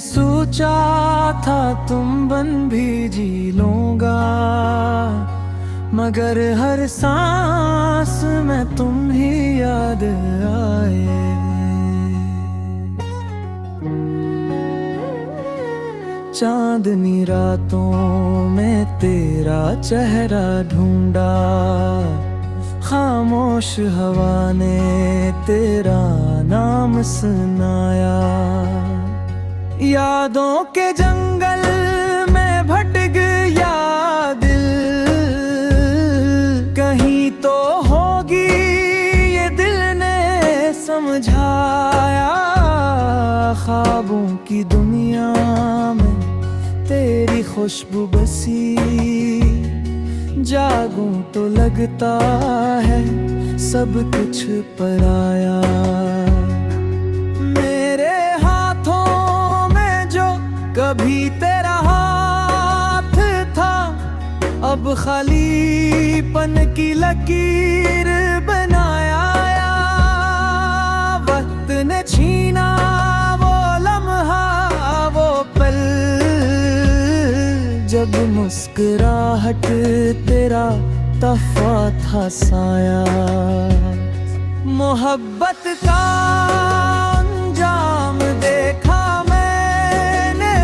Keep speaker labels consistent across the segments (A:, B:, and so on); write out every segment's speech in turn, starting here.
A: सोचा था तुम बन भी जी लूंगा, मगर हर सांस में तुम ही याद आए। चांदनी रातों में तेरा चेहरा ढूंढा, खामोश हवा ने तेरा नाम सुनाया। यादों के जंगल में भटक गया दिल, कहीं तो होगी ये दिल ने समझाया। ख्वाबों की दुनिया में तेरी खुशबू बसी, जागूं तो लगता है सब कुछ पराया। मेरे हाथों में जो कभी तेरा हाथ था, अब खालीपन की लकीर बनाया। वक्त ने छीना वो लम्हा, वो पल जब मुस्कुराहट तेरा तफा था साया। मोहब्बत का अंजाम देखा मैंने,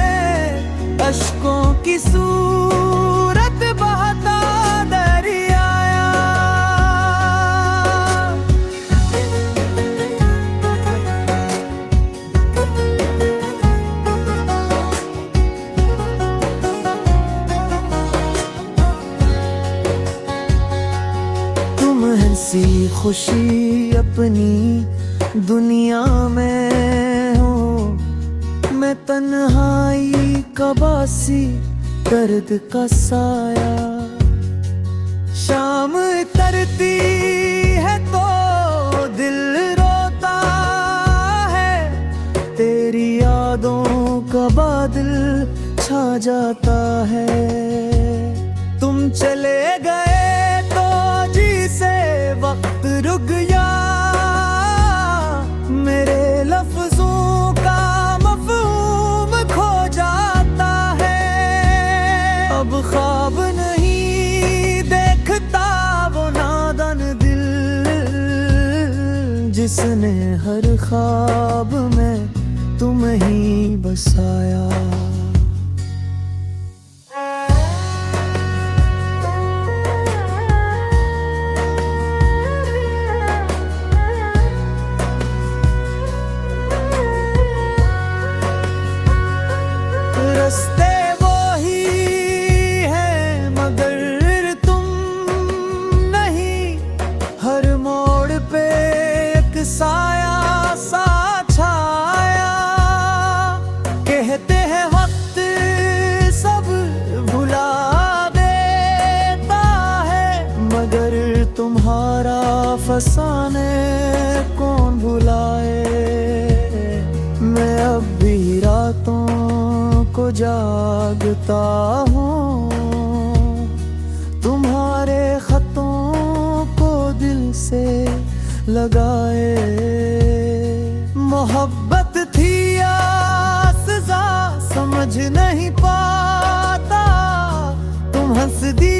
A: अश्कों की सूरत बहता दरिया। हंसी खुशी अपनी दुनिया में हो, मैं तन्हाई का बासी दर्द का साया। शाम तरती है तो दिल रोता है, तेरी यादों का बादल छा जाता है। तुम चले गए वक्त रुक गया, मेरे लफ्जों का मफ़हूम खो जाता है। अब ख्वाब नहीं देखता वो नादान दिल, जिसने हर ख्वाब में तुम ही बसाया। रास्ते वो ही है मगर तुम नहीं, हर मोड़ पे एक साया सा छाया। कहते हैं वक्त सब भुला देता है, मगर तुम्हारा फसाने कौन भुलाए। मैं अब भी रातों को जागता हूँ, तुम्हारे खतों को दिल से लगाए। मोहब्बत थी या सजा समझ नहीं पाता, तुम हंस दी